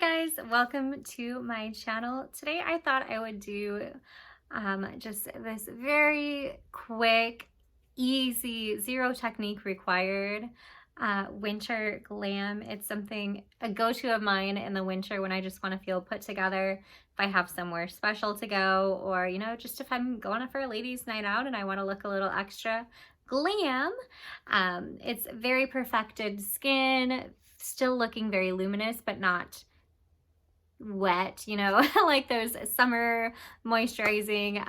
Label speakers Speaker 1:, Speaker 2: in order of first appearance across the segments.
Speaker 1: Hi guys, welcome to my channel. Today I thought I would do just this very quick, easy, zero technique required winter glam. It's something, a go-to of mine in the winter when I just want to feel put together, if I have somewhere special to go, or just if I'm going for a ladies' night out and I want to look a little extra glam. It's very perfected skin, still looking very luminous, but not wet, like those summer moisturizing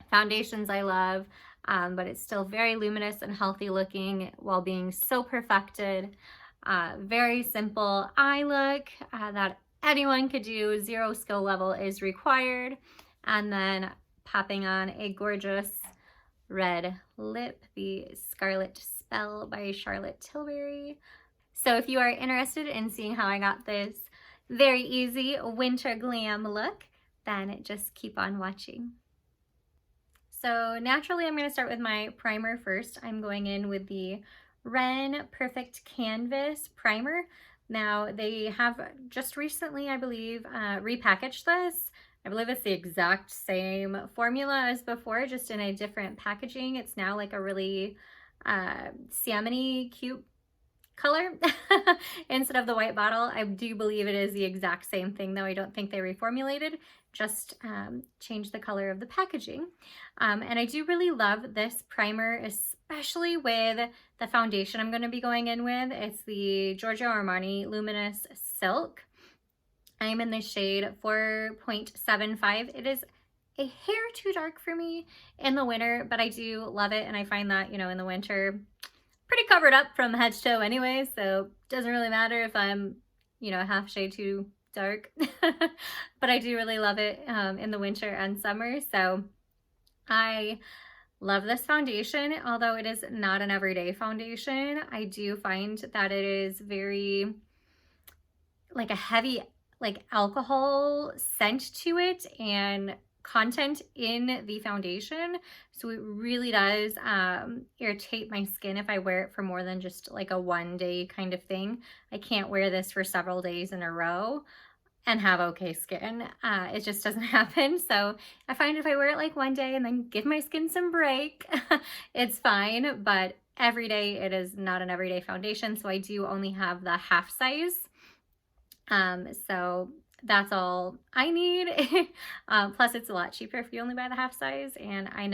Speaker 1: foundations I love, but it's still very luminous and healthy looking while being so perfected. Very simple eye look that anyone could do, zero skill level is required. And then popping on a gorgeous red lip, the Scarlet Spell by Charlotte Tilbury. So if you are interested in seeing how I got this very easy winter glam look, then just keep on watching. So naturally, I'm going to start with my primer first. I'm going in with the Ren Perfect Canvas Primer. Now, they have just recently, I believe, repackaged this. I believe it's the exact same formula as before, just in a different packaging. It's now like a really salmon-y, cute color instead of the white bottle. I do believe it is the exact same thing, though I don't think they reformulated, just changed the color of the packaging. And I do really love this primer, especially with the foundation I'm going to be going in with. It's the Giorgio Armani Luminous Silk. I'm in the shade 4.75. It is a hair too dark for me in the winter, but I do love it, and I find that, in the winter, pretty covered up from head to toe anyway, so it doesn't really matter if I'm, a half shade too dark. But I do really love it in the winter and summer, so I love this foundation. Although it is not an everyday foundation, I do find that it is very, like, a heavy, like, alcohol scent to it and content in the foundation, so it really does irritate my skin if I wear it for more than just like a one-day kind of thing. I can't wear this for several days in a row and have okay skin. It just doesn't happen. So I find if I wear it like one day and then give my skin some break, it's fine. But every day, it is not an everyday foundation, so I do only have the half size. So that's all I need. Plus it's a lot cheaper if you only buy the half size, and I would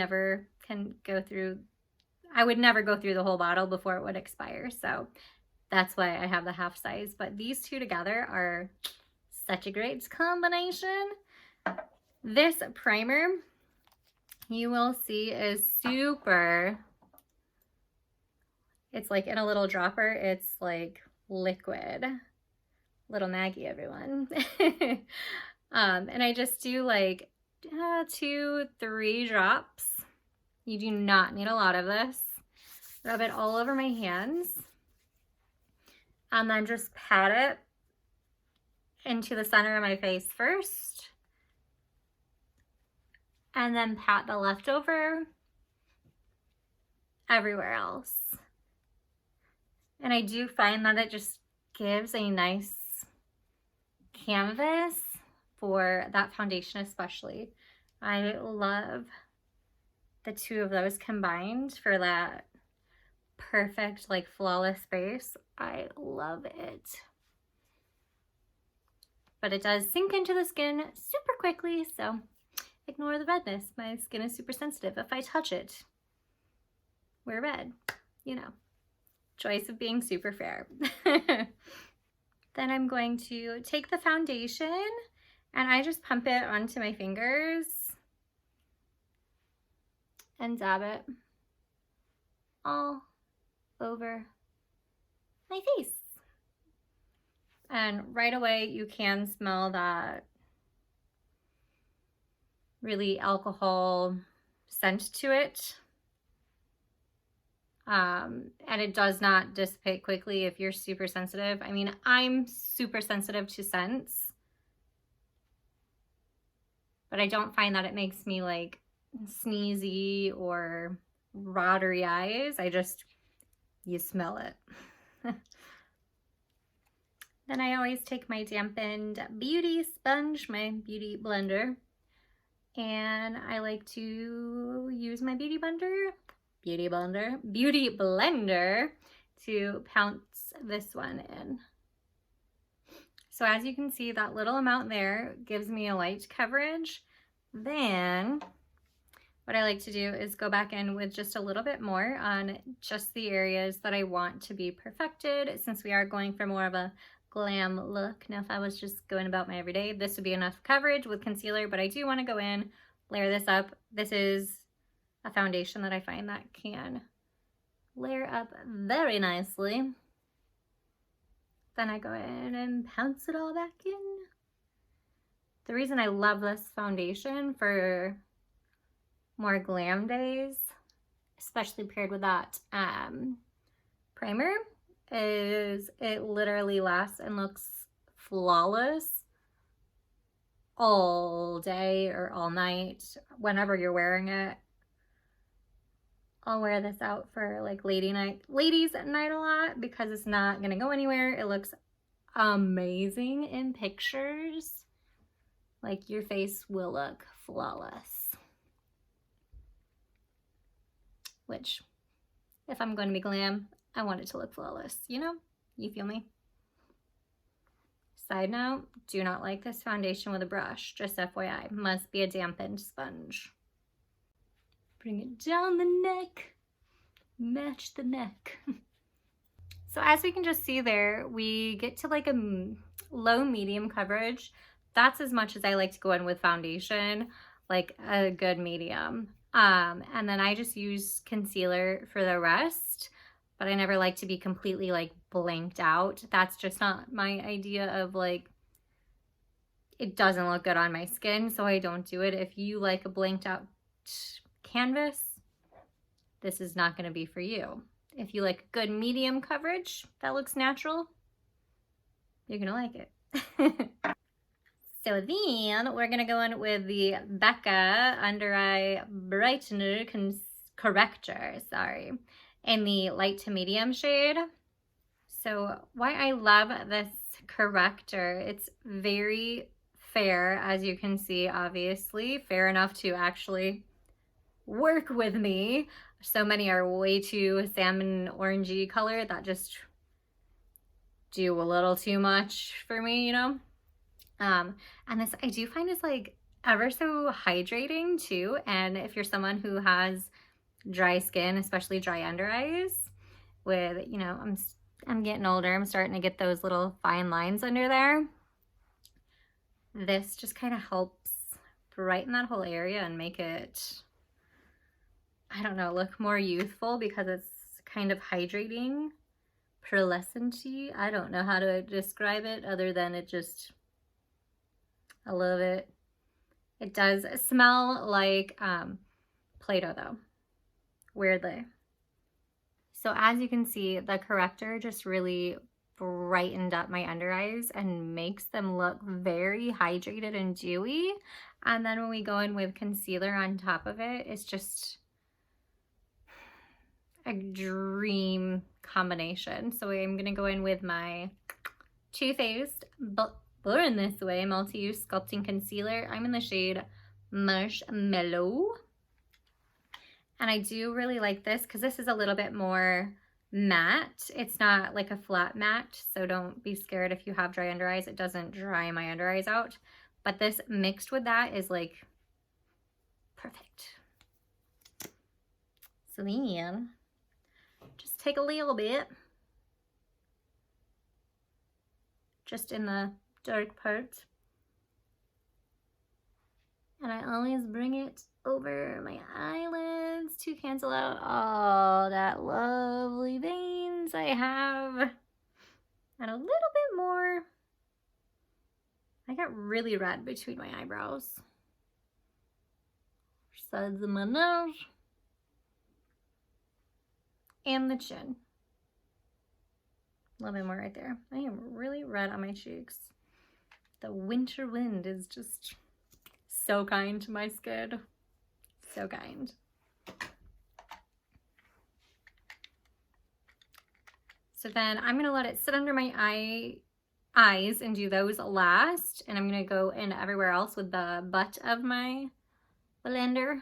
Speaker 1: never go through the whole bottle before it would expire. So that's why I have the half size. But these two together are such a great combination. This primer, you will see, is super, it's like in a little dropper. It's like liquid. Little Maggie, everyone. And I just do like 2-3 drops. You do not need a lot of this. Rub it all over my hands, and then just pat it into the center of my face first, and then pat the leftover everywhere else. And I do find that it just gives a nice canvas for that foundation especially. I love the two of those combined for that perfect, like, flawless base. I love it. But it does sink into the skin super quickly, so ignore the redness. My skin is super sensitive. If I touch it, we're red. Choice of being super fair. Then I'm going to take the foundation and I just pump it onto my fingers and dab it all over my face. And right away you can smell that really alcohol scent to it. And it does not dissipate quickly if you're super sensitive. I mean, I'm super sensitive to scents, but I don't find that it makes me like sneezy or watery eyes. You smell it. Then I always take my dampened beauty sponge, my beauty blender, and I like to use my beauty blender to pounce this one in. So as you can see, that little amount there gives me a light coverage. Then what I like to do is go back in with just a little bit more on just the areas that I want to be perfected, since we are going for more of a glam look. Now, if I was just going about my everyday, this would be enough coverage with concealer, but I do want to go in, layer this up. This is a foundation that I find that can layer up very nicely. Then I go in and pounce it all back in. The reason I love this foundation for more glam days, especially paired with that primer, is it literally lasts and looks flawless all day or all night, whenever you're wearing it. I'll wear this out for like ladies at night a lot because it's not gonna go anywhere. It looks amazing in pictures. Like, your face will look flawless. Which, if I'm going to be glam, I want it to look flawless, you know? You feel me? Side note, do not like this foundation with a brush, just FYI. Must be a dampened sponge. Bring it down the neck, match the neck. So as we can just see there, we get to like a low medium coverage. That's as much as I like to go in with foundation, like a good medium. And then I just use concealer for the rest, but I never like to be completely like blanked out. That's just not my idea of like, it doesn't look good on my skin, so I don't do it. If you like a blanked out canvas, this is not going to be for you. If you like good medium coverage that looks natural, you're going to like it. So then we're going to go in with the Becca Under Eye Brightener Corrector, in the light to medium shade. So why I love this corrector, it's very fair, as you can see, obviously. Fair enough to actually work with me. So many are way too salmon orangey color that just do a little too much for me, you know? And this I do find is like ever so hydrating too. And if you're someone who has dry skin, especially dry under eyes, with, you know, I'm getting older, I'm starting to get those little fine lines under there. This just kind of helps brighten that whole area and make it, I don't know, look more youthful because it's kind of hydrating, pearlescent-y. I don't know how to describe it other than it just, I love it. It does smell like Play-Doh though, weirdly. So as you can see, the corrector just really brightened up my under eyes and makes them look very hydrated and dewy. And then when we go in with concealer on top of it, it's just a dream combination. So I'm gonna go in with my Too Faced Born This Way multi-use sculpting concealer. I'm in the shade Marshmallow. And I do really like this because this is a little bit more matte. It's not like a flat matte, so don't be scared if you have dry under eyes. It doesn't dry my under eyes out. But this mixed with that is like perfect. So then, just take a little bit, just in the dark part. And I always bring it over my eyelids to cancel out all that lovely veins I have. And a little bit more. I got really red between my eyebrows. Sides of my nose. And the chin. A little bit more right there. I am really red on my cheeks. The winter wind is just so kind to my skin. So kind. So then I'm going to let it sit under my eyes and do those last. And I'm gonna go in everywhere else with the butt of my blender.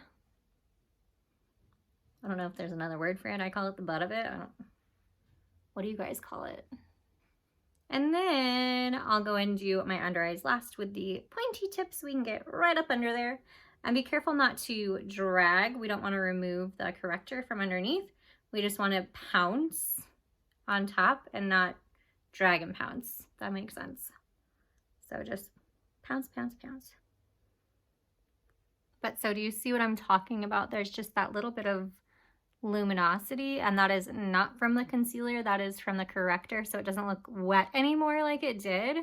Speaker 1: I don't know if there's another word for it. I call it the butt of it. What do you guys call it? And then I'll go and do my under eyes last with the pointy tips so we can get right up under there. And be careful not to drag. We don't want to remove the corrector from underneath. We just want to pounce on top and not drag and pounce. That makes sense. So just pounce, pounce, pounce. But so do you see what I'm talking about? There's just that little bit of luminosity, and that is not from the concealer, that is from the corrector, so it doesn't look wet anymore like it did,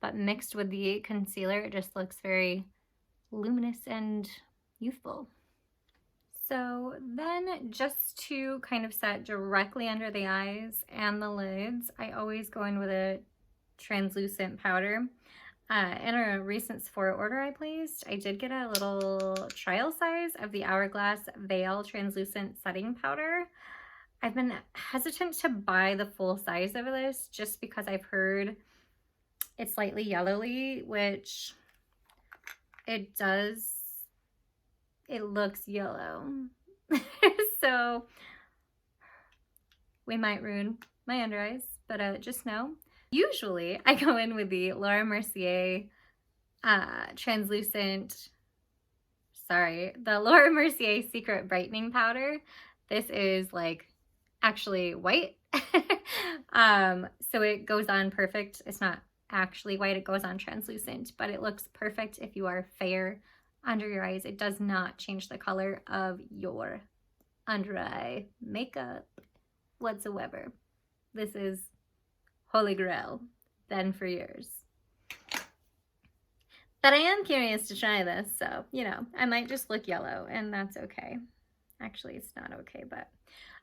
Speaker 1: but mixed with the concealer it just looks very luminous and youthful. So then, just to kind of set directly under the eyes and the lids, I always go in with a translucent powder. In a recent Sephora order I placed, I did get a little trial size of the Hourglass Veil Translucent Setting Powder. I've been hesitant to buy the full size of this just because I've heard it's slightly yellowy, which it does. It looks yellow. So we might ruin my under eyes, but just know. Usually I go in with the Laura Mercier the Laura Mercier Secret Brightening Powder. This is like actually white. So it goes on perfect. It's not actually white, it goes on translucent, but it looks perfect if you are fair under your eyes. It does not change the color of your under eye makeup whatsoever. This is Holy Grail, then for years. But I am curious to try this, so, you know, I might just look yellow, and that's okay. Actually, it's not okay, but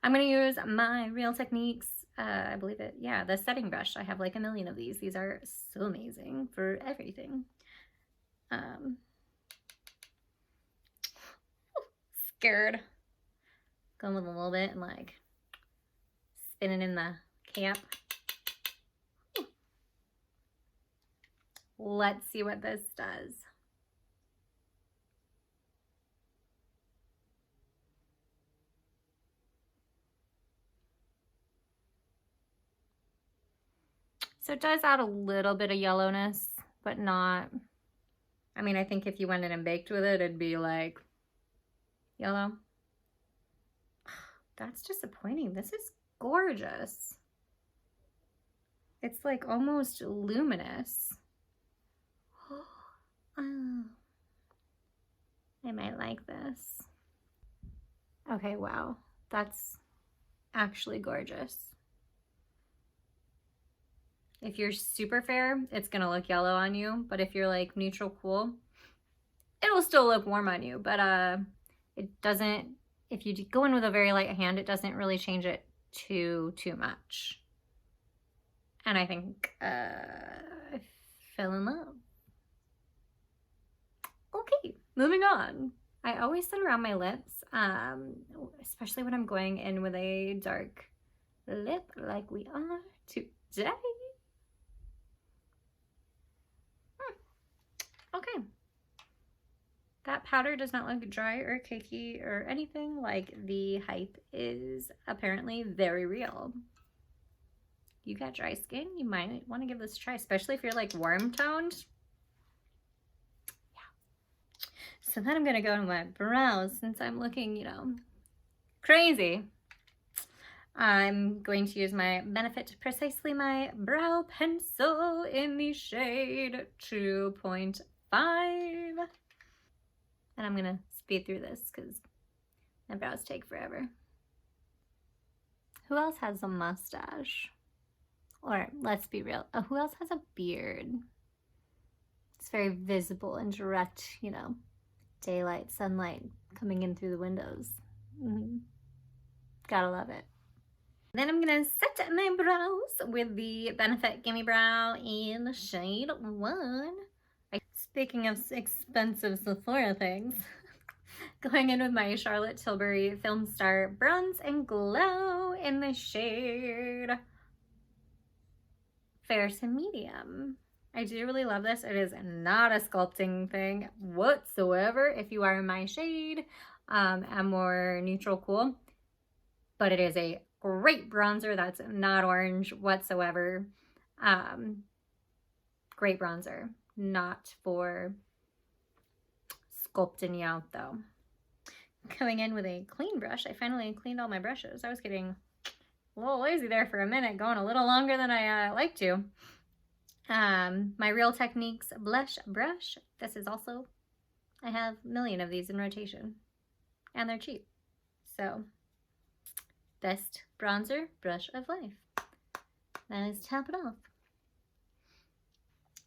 Speaker 1: I'm going to use my Real Techniques, I believe it, yeah, the setting brush. I have like a million of these. These are so amazing for everything. Scared. Going with a little bit and like spinning in the cap. Let's see what this does. So it does add a little bit of yellowness, but not, I mean, I think if you went in and baked with it, it'd be like yellow. That's disappointing. This is gorgeous. It's like almost luminous. Oh, I might like this. Okay, wow. That's actually gorgeous. If you're super fair, it's gonna look yellow on you, but if you're like neutral cool, it'll still look warm on you, but it doesn't, if you go in with a very light hand, it doesn't really change it too much. And I think I fell in love. Okay, moving on. I always set around my lips, especially when I'm going in with a dark lip like we are today. Okay. That powder does not look dry or cakey or anything. Like, the hype is apparently very real. You got dry skin, you might want to give this a try, especially if you're like warm toned. Yeah. So then I'm gonna go in my brows since I'm looking, you know, crazy. I'm going to use my Benefit Precisely My Brow Pencil in the shade 2.5. And I'm gonna speed through this because my brows take forever. Who else has a mustache? Or let's be real, who else has a beard? It's very visible and direct, you know, daylight, sunlight coming in through the windows. Gotta love it. Then I'm gonna set my brows with the Benefit Gimme Brow in the shade 1. Speaking of expensive Sephora things, going in with my Charlotte Tilbury Filmstar Bronze and Glow in the shade fair to medium. I do really love this. It is not a sculpting thing whatsoever. If you are in my shade, a more neutral cool, but it is a great bronzer that's not orange whatsoever. Great bronzer, not for sculpting you out though. Going in with a clean brush. I finally cleaned all my brushes. I was getting a little lazy there for a minute, going a little longer than I like to. My Real Techniques blush brush. This is also, I have a million of these in rotation, and they're cheap. So, best bronzer brush of life. That is top it off.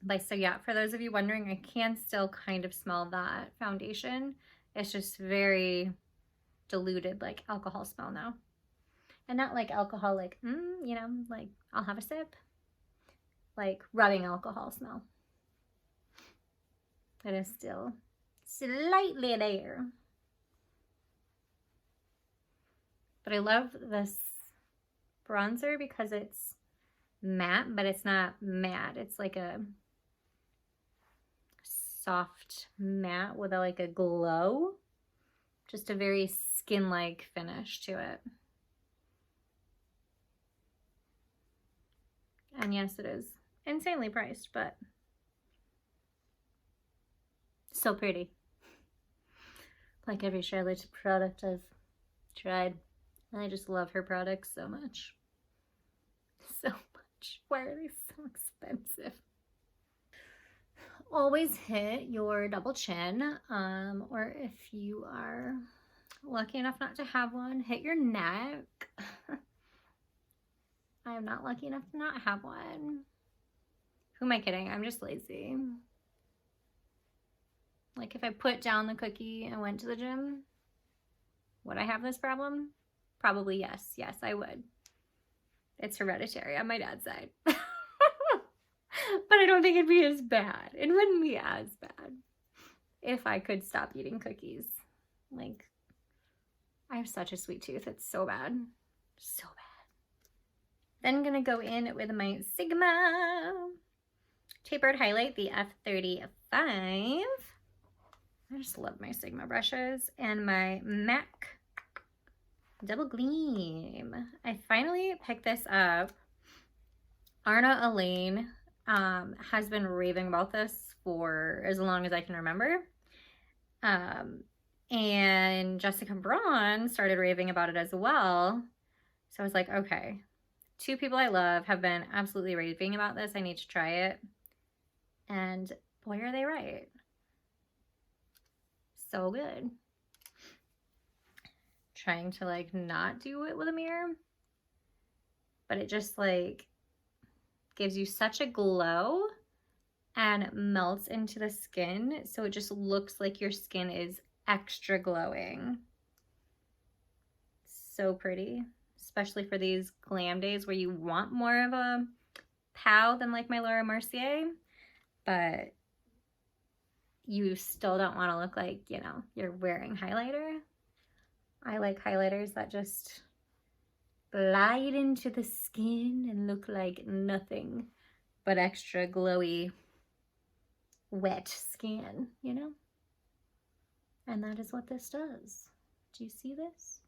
Speaker 1: But so yeah, for those of you wondering, I can still kind of smell that foundation. It's just very diluted, like alcohol smell now. And not like alcohol, like, you know, like I'll have a sip. Like rubbing alcohol smell. It is still slightly there. But I love this bronzer because it's matte, but it's not matte. It's like a soft matte with like a glow. Just a very skin-like finish to it. And yes, it is insanely priced, but so pretty. Like every Charlotte product I've tried. I just love her products so much. So much. Why are they so expensive? Always hit your double chin, or if you are lucky enough not to have one, hit your neck. I am not lucky enough to not have one. Who am I kidding? I'm just lazy. Like if I put down the cookie and went to the gym, would I have this problem? Probably yes. Yes, I would. It's hereditary on my dad's side. But I don't think it'd be as bad. It wouldn't be as bad if I could stop eating cookies. Like, I have such a sweet tooth. It's so bad. So bad. Then I'm going to go in with my Sigma Tapered Highlight, the F35. I just love my Sigma brushes. And my MAC Double Gleam. I finally picked this up. Arna Elaine has been raving about this for as long as I can remember. And Jessica Braun started raving about it as well. So I was like, okay, two people I love have been absolutely raving about this. I need to try it. And boy, are they right. So good. Trying to like not do it with a mirror, but it just like gives you such a glow and melts into the skin, so it just looks like your skin is extra glowing. So pretty, especially for these glam days where you want more of a pow than like my Laura Mercier, but you still don't want to look like, you know, you're wearing highlighter. I like highlighters that just glide into the skin and look like nothing but extra glowy, wet skin, you know? And that is what this does. Do you see this?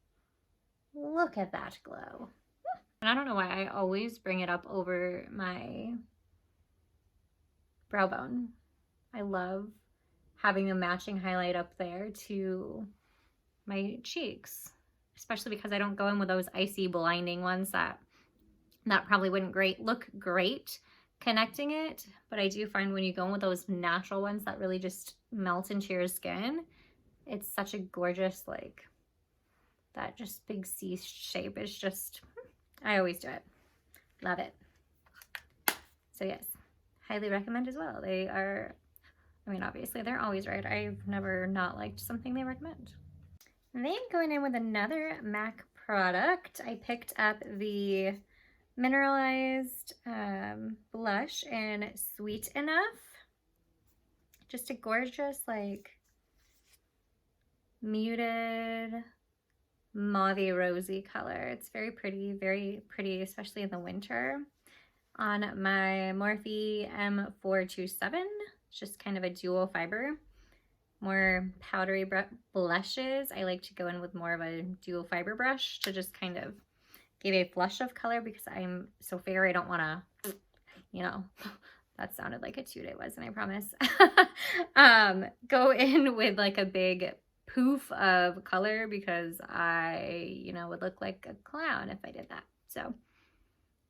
Speaker 1: Look at that glow. And I don't know why I always bring it up over my brow bone. I love having a matching highlight up there to my cheeks, especially because I don't go in with those icy blinding ones that probably wouldn't look great connecting it, but I do find when you go in with those natural ones that really just melt into your skin, it's such a gorgeous, like, that just big C shape is just, I always do it. Love it. So yes, highly recommend as well. They are, I mean, obviously they're always right. I've never not liked something they recommend. And then going in with another MAC product, I picked up the Mineralized blush in Sweet Enough. Just a gorgeous, like, muted mauvey rosy color. It's very pretty, especially in the winter. on my Morphe M427. It's just kind of a dual fiber. More powdery blushes. I like to go in with more of a dual fiber brush to just kind of give a flush of color because I'm so fair. I don't want to, you know, that sounded like a toot. It wasn't, I promise. Go in with like a big poof of color because I, you know, would look like a clown if I did that. So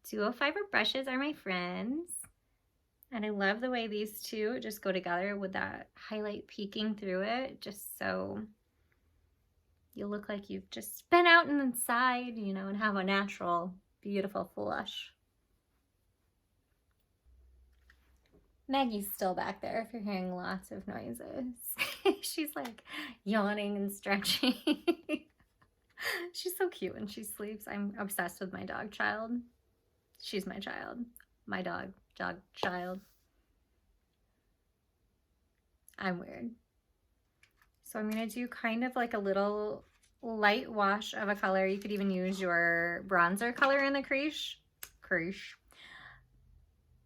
Speaker 1: dual fiber brushes are my friends. And I love the way these two just go together with that highlight peeking through it, just so you look like you've just been out and inside, you know, and have a natural, beautiful flush. Maggie's still back there if you're hearing lots of noises. She's like yawning and stretching. She's so cute when she sleeps. I'm obsessed with my dog child. She's my child. My dog child. I'm weird. So I'm going to do kind of like a little light wash of a color. You could even use your bronzer color in the crease.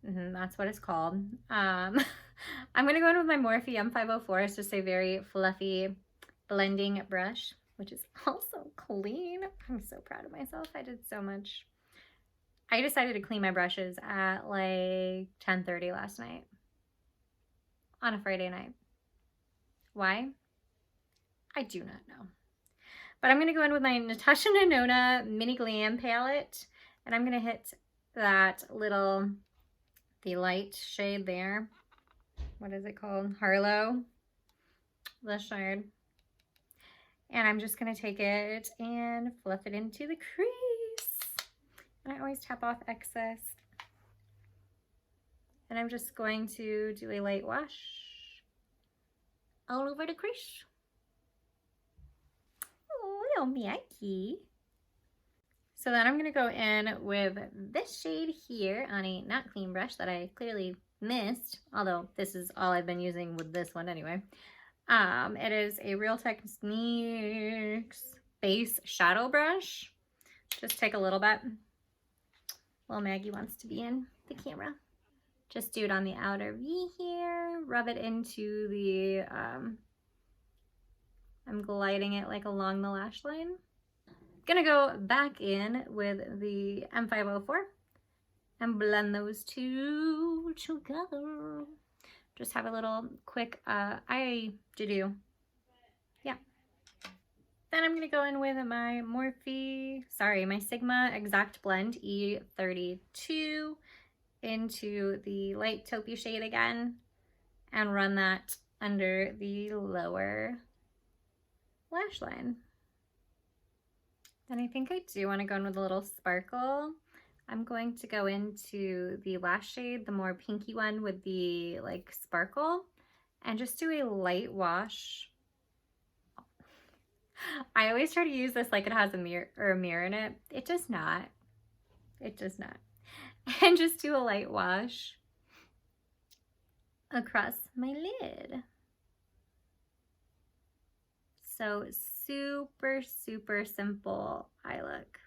Speaker 1: That's what it's called. I'm going to go in with my Morphe M504. It's just a very fluffy blending brush, which is also clean. I'm so proud of myself. I did so much. I decided to clean my brushes at like 10:30 last night on a Friday night. Why? I do not know. But I'm going to go in with my Natasha Denona Mini Glam palette, and I'm going to hit that little, the light shade there. What is it called? Harlow. The shade. And I'm just going to take it and fluff it into the crease. And I always tap off excess. And I'm just going to do a light wash all over the crease. Oh, little Maggie. So then I'm going to go in with this shade here on a not clean brush that I clearly missed, although this is all I've been using with this one anyway. It is a Real Techniques base shadow brush. Just take a little bit. Well, Maggie wants to be in the camera. Just do it on the outer V here. Rub it into the, I'm gliding it like along the lash line. Gonna go back in with the M504 and blend those two together. Just have a little quick eye to-do. Yeah. Then I'm gonna go in with my my Sigma Exact Blend E32 into the light taupey shade again and run that under the lower lash line. Then I think I do want to go in with a little sparkle. I'm going to go into the lash shade, the more pinky one with the like sparkle, and just do a light wash. I always try to use this like it has a mirror in it. It does not. It does not. And just do a light wash across my lid. So super, super simple eye look.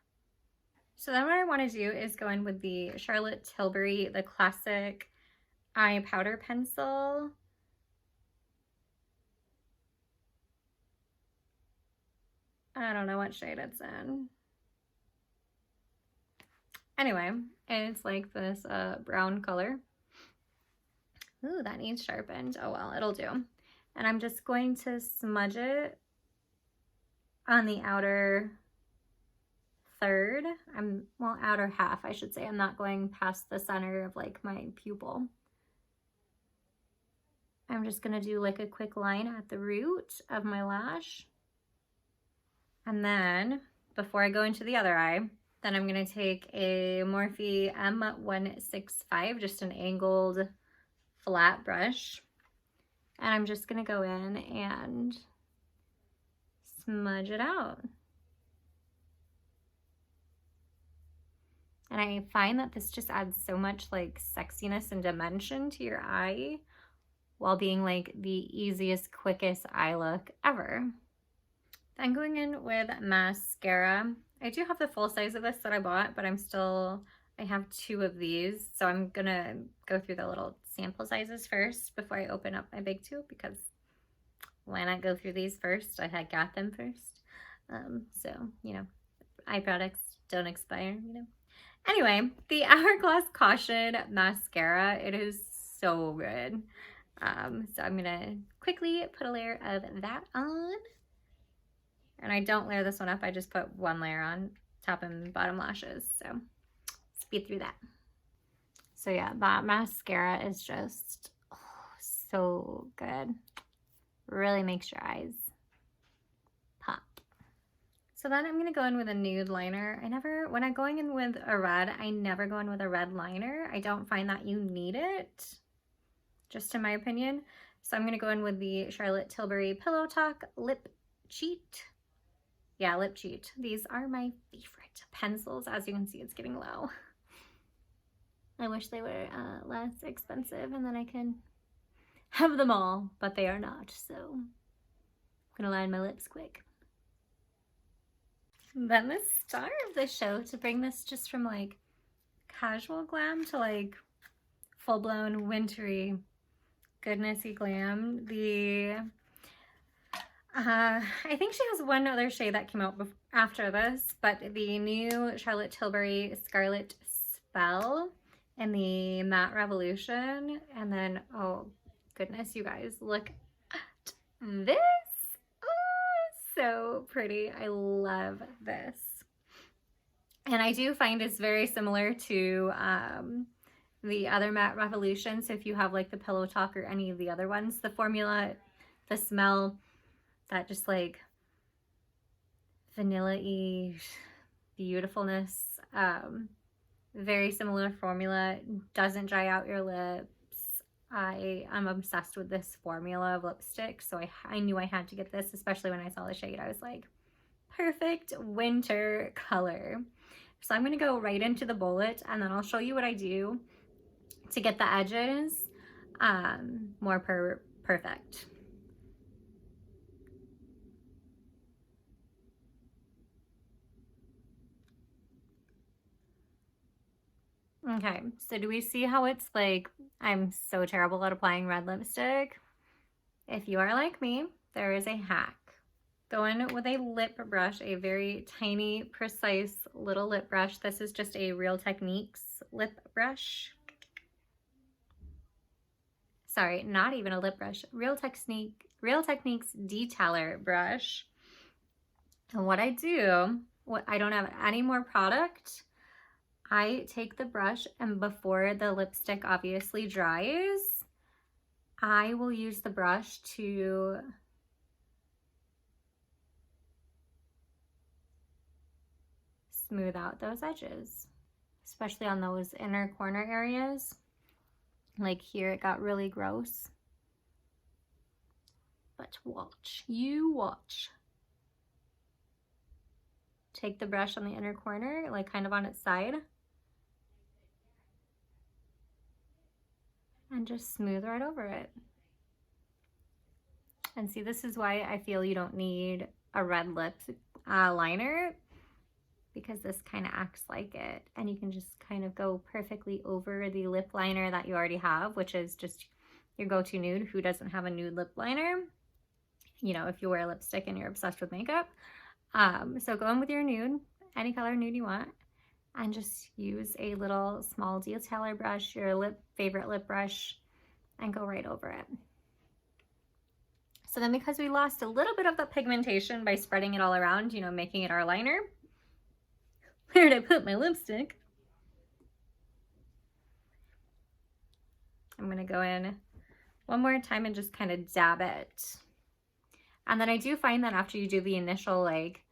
Speaker 1: So then what I want to do is go in with the Charlotte Tilbury, the classic eye powder pencil. I don't know what shade it's in. Anyway, it's like this brown color. Ooh, that needs sharpened. Oh well, it'll do. And I'm just going to smudge it on the outer third. Well, outer half, I should say. I'm not going past the center of like my pupil. I'm just gonna do like a quick line at the root of my lash. And then, before I go into the other eye, then I'm gonna take a Morphe M165, just an angled flat brush. And I'm just gonna go in and smudge it out. And I find that this just adds so much like sexiness and dimension to your eye while being like the easiest, quickest eye look ever. Then going in with mascara. I do have the full size of this that I bought, but I I have 2 of these, so I'm gonna go through the little sample sizes first before I open up my big tube, because why not go through these first? I had got them first. So, you know, eye products don't expire, you know. Anyway, the Hourglass Caution Mascara, it is so good. So I'm gonna quickly put a layer of that on. And I don't layer this one up, I just put 1 layer on top and bottom lashes. So speed through that. So yeah, that mascara is just so good. Really makes your eyes pop. So then I'm gonna go in with a nude liner. When I'm going in with a red, I never go in with a red liner. I don't find that you need it, just in my opinion. So I'm gonna go in with the Charlotte Tilbury Pillow Talk Lip Cheat. Yeah, Lip Cheat. These are my favorite pencils. As you can see, it's getting low. I wish they were less expensive and then I can have them all, but they are not. So I'm gonna line my lips quick. Then the star of the show, to bring this just from like casual glam to like full-blown wintry goodnessy glam, I think she has one other shade that came out after this, but the new Charlotte Tilbury Scarlet Spell and the Matte Revolution. And then, oh goodness, you guys, look at this. So pretty. I love this. And I do find it's very similar to the other Matte Revolution. So if you have like the Pillow Talk or any of the other ones, the formula, the smell, that just like vanilla-y beautifulness, very similar formula, doesn't dry out your lips. I'm obsessed with this formula of lipstick, so I knew I had to get this, especially when I saw the shade. I was like, perfect winter color. So I'm gonna go right into the bullet, and then I'll show you what I do to get the edges more perfect. Okay, so do we see how it's like, I'm so terrible at applying red lipstick. If you are like me, there is a hack. Go in with a lip brush, a very tiny, precise little lip brush. This is just a Real Techniques lip brush. Sorry, not even a lip brush. Real Techniques detailer brush. And what I do, I don't have any more product. I take the brush, and before the lipstick obviously dries, I will use the brush to smooth out those edges, especially on those inner corner areas. Like here, it got really gross. But watch, you watch. Take the brush on the inner corner, like kind of on its side, and just smooth right over it. And see, this is why I feel you don't need a red lip liner, because this kind of acts like it, and you can just kind of go perfectly over the lip liner that you already have, which is just your go-to nude. Who doesn't have a nude lip liner? You know, if you wear lipstick and you're obsessed with makeup. So go in with your nude, any color nude you want, and just use a little small detailer brush, your favorite lip brush, and go right over it. So then, because we lost a little bit of the pigmentation by spreading it all around, you know, making it our liner, where did I put my lipstick? I'm gonna go in one more time and just kind of dab it. And then I do find that after you do the initial like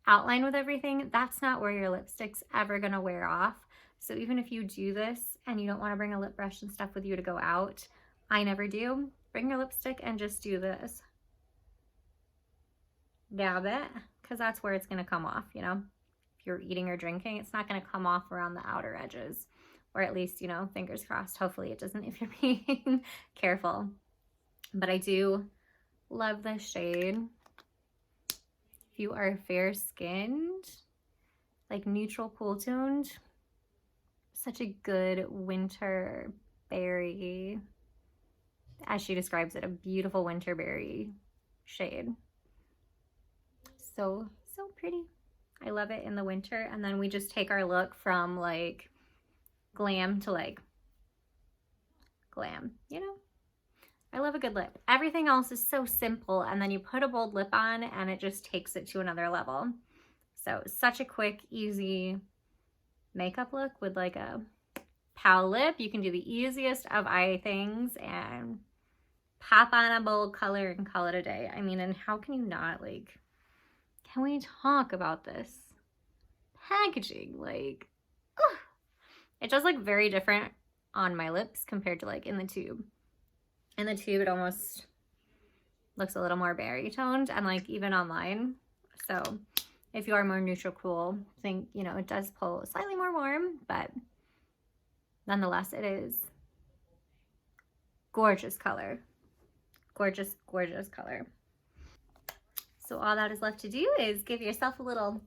Speaker 1: outline with everything, that's not where your lipstick's ever gonna wear off. So even if you do this and you don't wanna bring a lip brush and stuff with you to go out, I never do, bring your lipstick and just do this. Dab it, because that's where it's gonna come off, you know? If you're eating or drinking, it's not gonna come off around the outer edges. Or at least, you know, fingers crossed, hopefully it doesn't if you're being careful. But I do love this shade. If you are fair skinned, like neutral cool toned, such a good winter berry, as she describes it, a beautiful winter berry shade. So pretty. I love it in the winter. And then we just take our look from like glam to like glam, you know? I love a good lip. Everything else is so simple, and then you put a bold lip on and it just takes it to another level. So such a quick, easy makeup look with like a pal lip. You can do the easiest of eye things and pop on a bold color and call it a day. I mean, and how can you not, like, can we talk about this packaging? Like, ugh. It does look very different on my lips compared to like in the tube. In the tube, it almost looks a little more berry toned, and like even online. So if you are more neutral cool, think, you know, it does pull slightly more warm, but nonetheless, it is gorgeous color. Gorgeous, gorgeous color. So all that is left to do is give yourself a little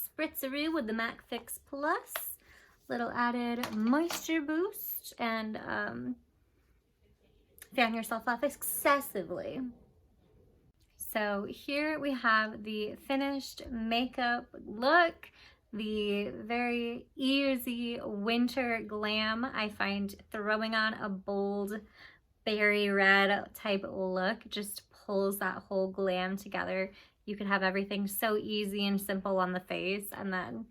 Speaker 1: spritzeroo with the MAC Fix Plus, little added moisture boost, and fan yourself off excessively. So here we have the finished makeup look, the very easy winter glam. I find throwing on a bold berry red type look just pulls that whole glam together. You can have everything so easy and simple on the face, and then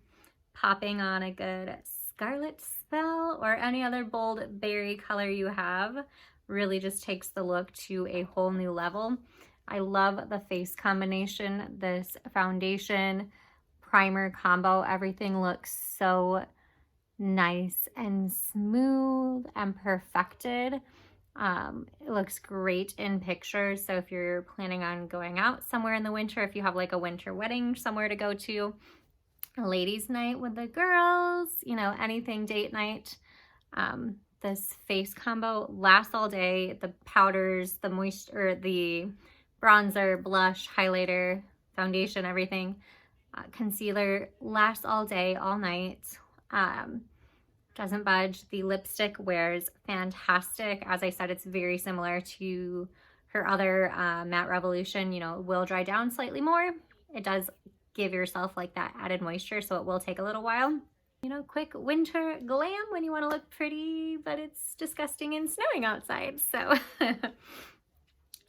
Speaker 1: popping on a good Scarlet spell or any other bold berry color you have really just takes the look to a whole new level. I love the face combination, this foundation primer combo. Everything looks so nice and smooth and perfected. It looks great in pictures. So if you're planning on going out somewhere in the winter, if you have like a winter wedding somewhere to go to, a ladies' night with the girls, you know, anything date night, this face combo lasts all day. The powders, the moisture, the bronzer, blush, highlighter, foundation, everything, concealer lasts all day, all night. Doesn't budge. The lipstick wears fantastic. As I said, it's very similar to her other Matte Revolution. You know, it will dry down slightly more. It does give yourself like that added moisture, so it will take a little while. You know, quick winter glam when you want to look pretty, but it's disgusting and snowing outside. So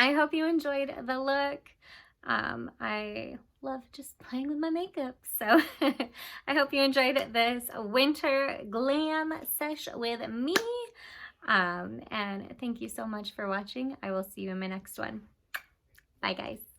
Speaker 1: I hope you enjoyed the look. I love just playing with my makeup. So I hope you enjoyed this winter glam sesh with me. And thank you so much for watching. I will see you in my next one. Bye, guys.